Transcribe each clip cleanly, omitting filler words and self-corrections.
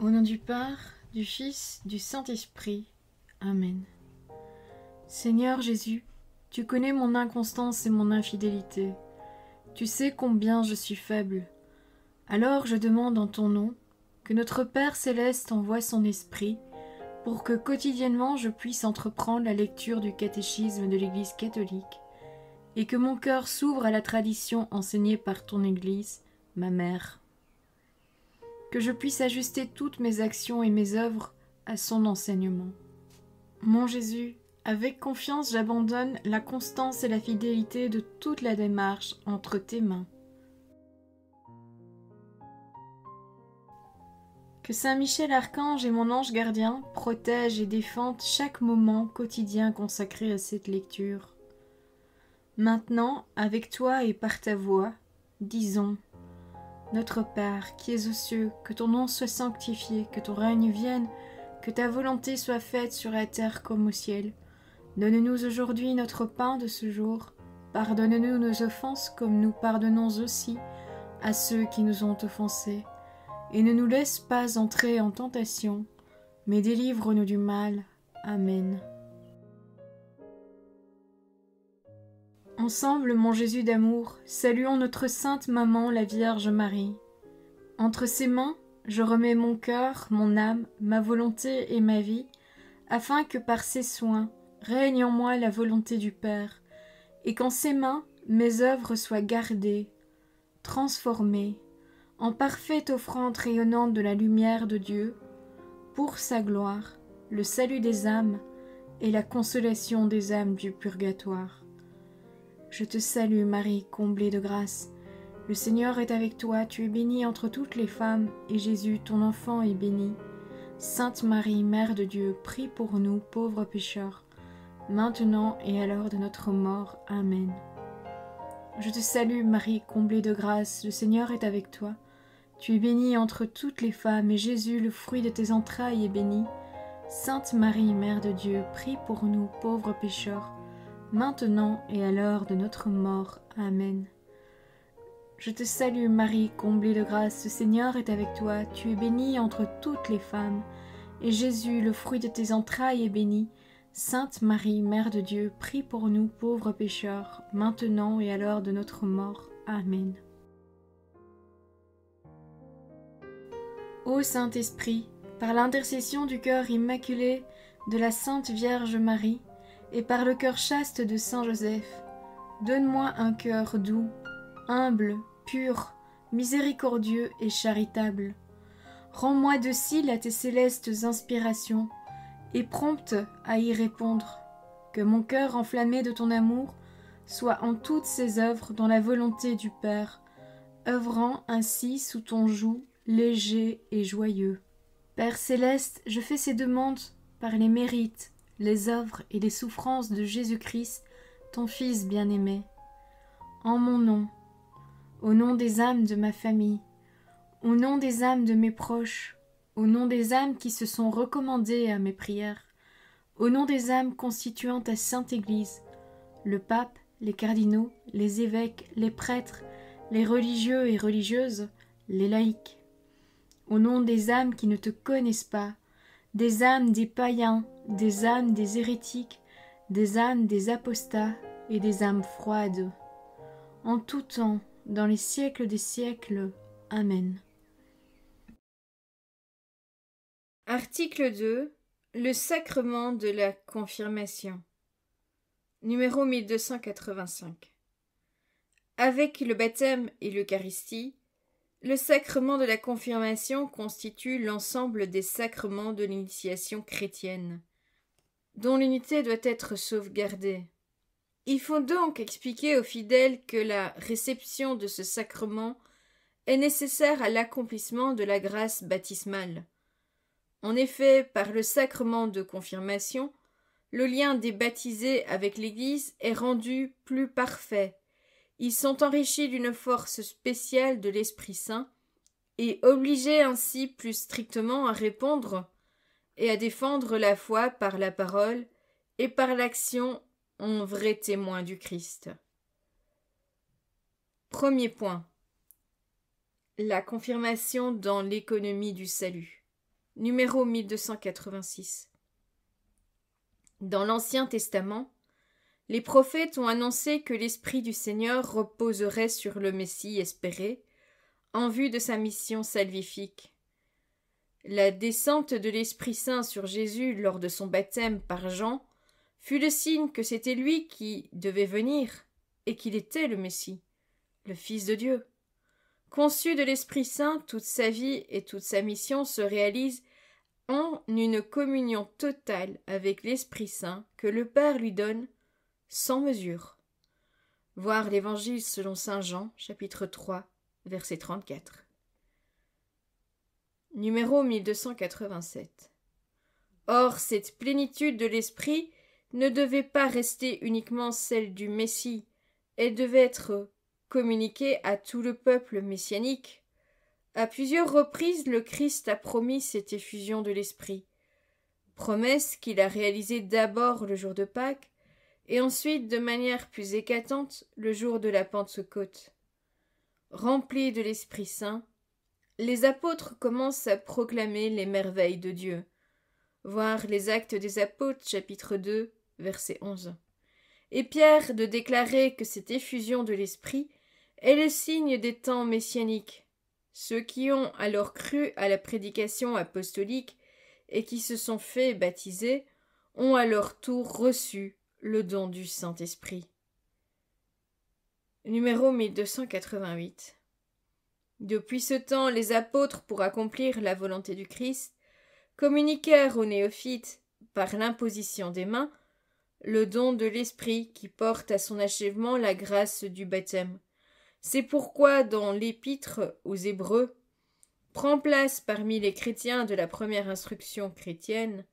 Au nom du Père, du Fils, du Saint-Esprit. Amen. Seigneur Jésus, tu connais mon inconstance et mon infidélité. Tu sais combien je suis faible. Alors je demande en ton nom que notre Père céleste envoie son Esprit pour que quotidiennement je puisse entreprendre la lecture du catéchisme de l'Église catholique et que mon cœur s'ouvre à la tradition enseignée par ton Église, ma mère. Que je puisse ajuster toutes mes actions et mes œuvres à son enseignement. Mon Jésus, avec confiance j'abandonne la constance et la fidélité de toute la démarche entre tes mains. Que Saint Michel Archange et mon ange gardien protègent et défendent chaque moment quotidien consacré à cette lecture. Maintenant, avec toi et par ta voix, disons: Notre Père, qui es aux cieux, que ton nom soit sanctifié, que ton règne vienne, que ta volonté soit faite sur la terre comme au ciel. Donne-nous aujourd'hui notre pain de ce jour. Pardonne-nous nos offenses comme nous pardonnons aussi à ceux qui nous ont offensés. Et ne nous laisse pas entrer en tentation, mais délivre-nous du mal. Amen. Ensemble, mon Jésus d'amour, saluons notre sainte maman, la Vierge Marie. Entre ses mains, je remets mon cœur, mon âme, ma volonté et ma vie, afin que par ses soins règne en moi la volonté du Père, et qu'en ses mains mes œuvres soient gardées, transformées, en parfaite offrande rayonnante de la lumière de Dieu, pour sa gloire, le salut des âmes et la consolation des âmes du purgatoire. Je te salue Marie, comblée de grâce. Le Seigneur est avec toi, tu es bénie entre toutes les femmes, et Jésus, ton enfant, est béni. Sainte Marie, Mère de Dieu, prie pour nous, pauvres pécheurs, maintenant et à l'heure de notre mort. Amen. Je te salue Marie, comblée de grâce, le Seigneur est avec toi. Tu es bénie entre toutes les femmes, et Jésus, le fruit de tes entrailles, est béni. Sainte Marie, Mère de Dieu, prie pour nous, pauvres pécheurs, maintenant et à l'heure de notre mort. Amen. Je te salue Marie, comblée de grâce, le Seigneur est avec toi, tu es bénie entre toutes les femmes, et Jésus, le fruit de tes entrailles, est béni. Sainte Marie, Mère de Dieu, prie pour nous pauvres pécheurs, maintenant et à l'heure de notre mort. Amen. Ô Saint-Esprit, par l'intercession du cœur immaculé de la Sainte Vierge Marie, et par le cœur chaste de Saint Joseph, donne-moi un cœur doux, humble, pur, miséricordieux et charitable. Rends-moi docile à tes célestes inspirations, et prompte à y répondre. Que mon cœur enflammé de ton amour soit en toutes ses œuvres dans la volonté du Père, œuvrant ainsi sous ton joug léger et joyeux. Père céleste, je fais ces demandes par les mérites, les œuvres et les souffrances de Jésus-Christ, ton Fils bien-aimé. En mon nom, au nom des âmes de ma famille, au nom des âmes de mes proches, au nom des âmes qui se sont recommandées à mes prières, au nom des âmes constituant ta Sainte Église, le pape, les cardinaux, les évêques, les prêtres, les religieux et religieuses, les laïcs, au nom des âmes qui ne te connaissent pas, des âmes des païens, des âmes des hérétiques, des âmes des apostats et des âmes froides, en tout temps, dans les siècles des siècles. Amen. Article 2. Le sacrement de la confirmation. Numéro 1285. Avec le baptême et l'Eucharistie, le sacrement de la confirmation constitue l'ensemble des sacrements de l'initiation chrétienne, dont l'unité doit être sauvegardée. Il faut donc expliquer aux fidèles que la réception de ce sacrement est nécessaire à l'accomplissement de la grâce baptismale. En effet, par le sacrement de confirmation, le lien des baptisés avec l'Église est rendu plus parfait. Ils sont enrichis d'une force spéciale de l'Esprit Saint et obligés ainsi plus strictement à répondre et à défendre la foi par la parole et par l'action en vrais témoins du Christ. Premier point. La confirmation dans l'économie du salut. numéro 1286. Dans l'Ancien Testament, les prophètes ont annoncé que l'Esprit du Seigneur reposerait sur le Messie espéré, en vue de sa mission salvifique. La descente de l'Esprit Saint sur Jésus lors de son baptême par Jean fut le signe que c'était lui qui devait venir et qu'il était le Messie, le Fils de Dieu. Conçu de l'Esprit Saint, toute sa vie et toute sa mission se réalisent en une communion totale avec l'Esprit Saint que le Père lui donne sans mesure. Voir l'Évangile selon saint Jean, chapitre 3, verset 34. Numéro 1287. Or, cette plénitude de l'Esprit ne devait pas rester uniquement celle du Messie, elle devait être communiquée à tout le peuple messianique. À plusieurs reprises, le Christ a promis cette effusion de l'Esprit, promesse qu'il a réalisée d'abord le jour de Pâques, et ensuite de manière plus éclatante le jour de la Pentecôte. Remplis de l'Esprit Saint, les apôtres commencent à proclamer les merveilles de Dieu. Voir les Actes des Apôtres, chapitre 2, verset 11. Et Pierre de déclarer que cette effusion de l'Esprit est le signe des temps messianiques. Ceux qui ont alors cru à la prédication apostolique et qui se sont fait baptiser ont à leur tour reçu le don du Saint-Esprit. Numéro 1288. Depuis ce temps, les apôtres, pour accomplir la volonté du Christ, communiquèrent aux néophytes, par l'imposition des mains, le don de l'Esprit qui porte à son achèvement la grâce du baptême. C'est pourquoi, dans l'Épître aux Hébreux, prend place parmi les chrétiens de la première instruction chrétienne,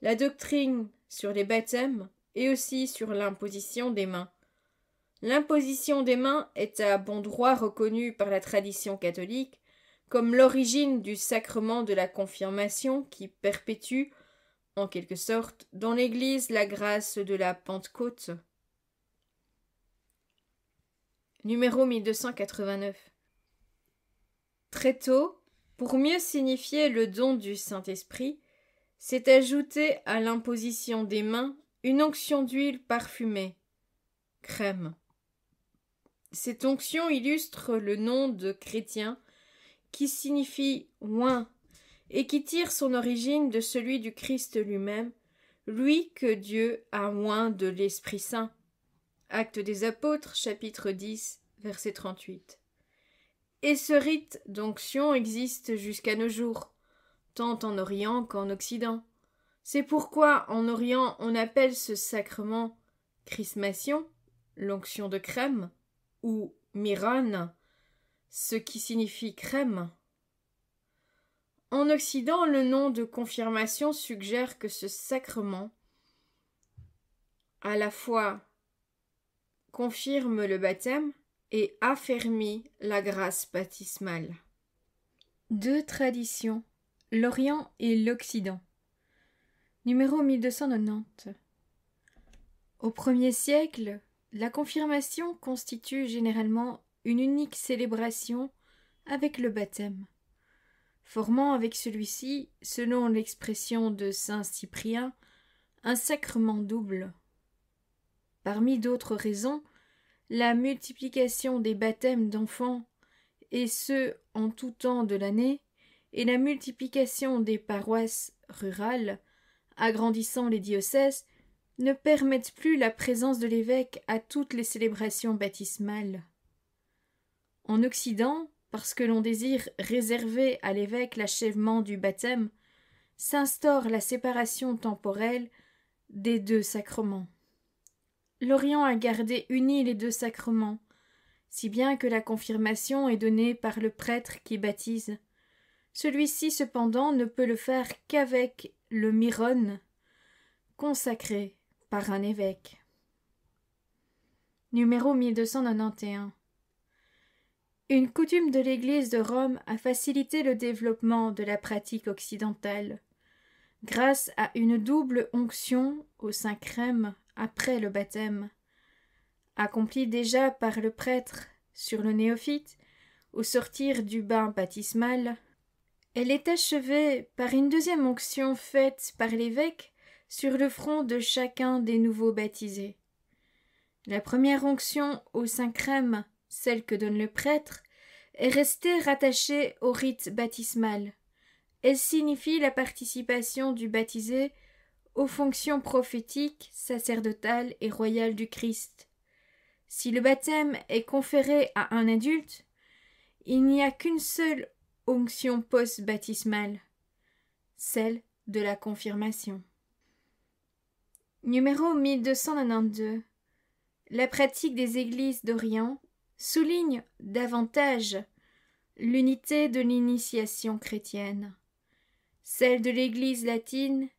la doctrine sur les baptêmes et aussi sur l'imposition des mains. L'imposition des mains est à bon droit reconnue par la tradition catholique comme l'origine du sacrement de la confirmation qui perpétue, en quelque sorte, dans l'Église la grâce de la Pentecôte. Numéro 1289. Très tôt, pour mieux signifier le don du Saint-Esprit, s'est ajouté à l'imposition des mains une onction d'huile parfumée, crème. Cette onction illustre le nom de chrétien qui signifie oint et qui tire son origine de celui du Christ lui-même, lui que Dieu a oint de l'Esprit Saint. Actes des Apôtres, chapitre 10, verset 38. Et ce rite d'onction existe jusqu'à nos jours, tant en Orient qu'en Occident. C'est pourquoi en Orient on appelle ce sacrement chrismation, l'onction de crème, ou miran, ce qui signifie crème. En Occident, le nom de confirmation suggère que ce sacrement, à la fois, confirme le baptême et affermit la grâce baptismale. Deux traditions, l'Orient et l'Occident. Numéro 1290. Au 1er siècle, la confirmation constitue généralement une unique célébration avec le baptême, formant avec celui-ci, selon l'expression de saint Cyprien, un sacrement double. Parmi d'autres raisons, la multiplication des baptêmes d'enfants, et ce en tout temps de l'année, et la multiplication des paroisses rurales, agrandissant les diocèses, ne permettent plus la présence de l'évêque à toutes les célébrations baptismales. En Occident, parce que l'on désire réserver à l'évêque l'achèvement du baptême, s'instaure la séparation temporelle des deux sacrements. L'Orient a gardé unis les deux sacrements, si bien que la confirmation est donnée par le prêtre qui baptise. Celui-ci, cependant, ne peut le faire qu'avec le miron, consacré par un évêque. Numéro 1291. Une coutume de l'Église de Rome a facilité le développement de la pratique occidentale, grâce à une double onction au Saint-Crème après le baptême, accomplie déjà par le prêtre sur le néophyte au sortir du bain baptismal, Elle est achevée par une deuxième onction faite par l'évêque sur le front de chacun des nouveaux baptisés. La première onction au Saint-Crème, celle que donne le prêtre, est restée rattachée au rite baptismal. Elle signifie la participation du baptisé aux fonctions prophétiques, sacerdotales et royales du Christ. Si le baptême est conféré à un adulte, il n'y a qu'une seule onction post-baptismale, celle de la confirmation. Numéro 1292. La pratique des églises d'Orient souligne davantage l'unité de l'initiation chrétienne. Celle de l'Église latine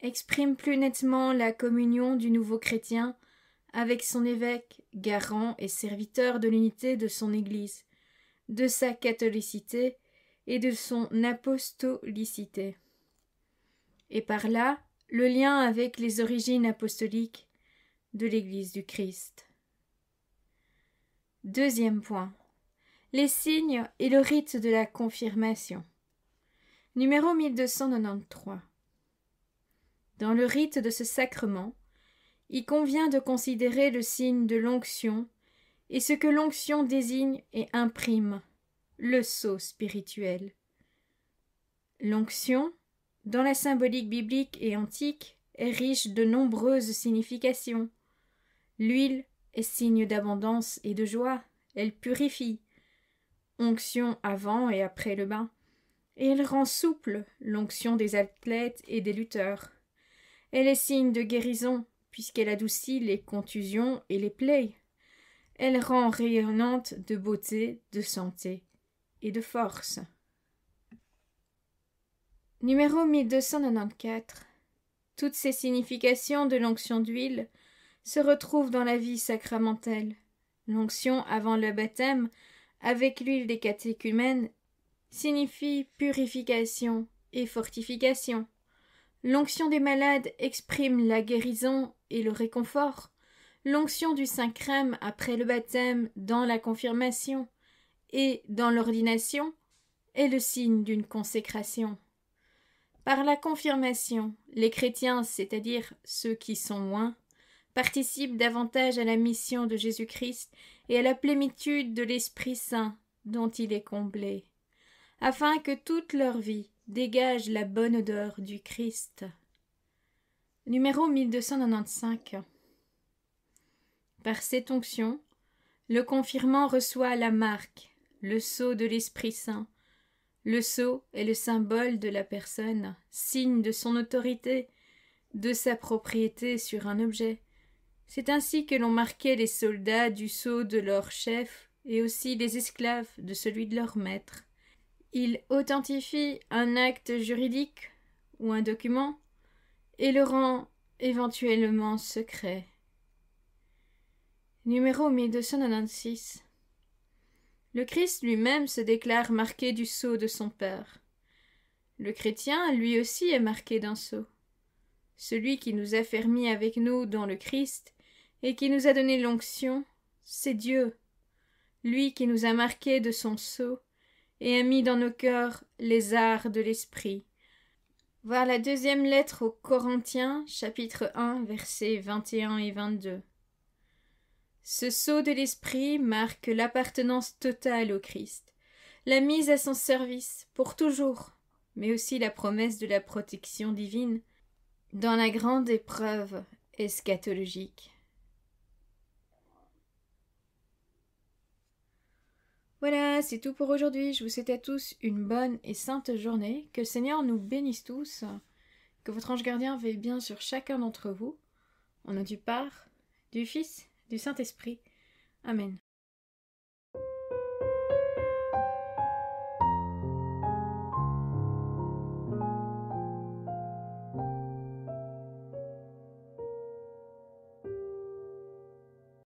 exprime plus nettement la communion du nouveau chrétien avec son évêque, garant et serviteur de l'unité de son Église, de sa catholicité et de son apostolicité. Et par là, le lien avec les origines apostoliques de l'Église du Christ. Deuxième point. Les signes et le rite de la confirmation. Numéro 1293. Dans le rite de ce sacrement, il convient de considérer le signe de l'onction et ce que l'onction désigne et imprime, le sceau spirituel. L'onction, dans la symbolique biblique et antique, est riche de nombreuses significations. L'huile est signe d'abondance et de joie, elle purifie. Onction avant et après le bain, et elle rend souple l'onction des athlètes et des lutteurs. Elle est signe de guérison, puisqu'elle adoucit les contusions et les plaies. Elle rend rayonnante de beauté, de santé et de force. Numéro 1294. Toutes ces significations de l'onction d'huile se retrouvent dans la vie sacramentelle. L'onction avant le baptême, avec l'huile des catéchumènes, signifie purification et fortification. L'onction des malades exprime la guérison et le réconfort. L'onction du Saint-Crème après le baptême dans la confirmation et dans l'ordination est le signe d'une consécration. Par la confirmation, les chrétiens, c'est-à-dire ceux qui sont moins, participent davantage à la mission de Jésus-Christ et à la plénitude de l'Esprit Saint dont il est comblé, afin que toute leur vie dégage la bonne odeur du Christ. Numéro 1295. Par cette onction, le confirmant reçoit la marque, le sceau de l'Esprit Saint. Le sceau est le symbole de la personne, signe de son autorité, de sa propriété sur un objet. C'est ainsi que l'on marquait les soldats du sceau de leur chef et aussi les esclaves de celui de leur maître. Il authentifie un acte juridique ou un document et le rend éventuellement secret. Numéro 1296. Le Christ lui-même se déclare marqué du sceau de son Père. Le chrétien, lui aussi, est marqué d'un sceau. Celui qui nous a fermis avec nous dans le Christ et qui nous a donné l'onction, c'est Dieu, lui qui nous a marqués de son sceau et a mis dans nos cœurs les arts de l'esprit. Voir la deuxième lettre aux Corinthiens, chapitre 1, versets 21 et 22. Ce sceau de l'esprit marque l'appartenance totale au Christ, la mise à son service pour toujours, mais aussi la promesse de la protection divine dans la grande épreuve eschatologique. Voilà, c'est tout pour aujourd'hui. Je vous souhaite à tous une bonne et sainte journée. Que le Seigneur nous bénisse tous. Que votre ange gardien veille bien sur chacun d'entre vous. Au nom du Père, du Fils, du Saint-Esprit. Amen.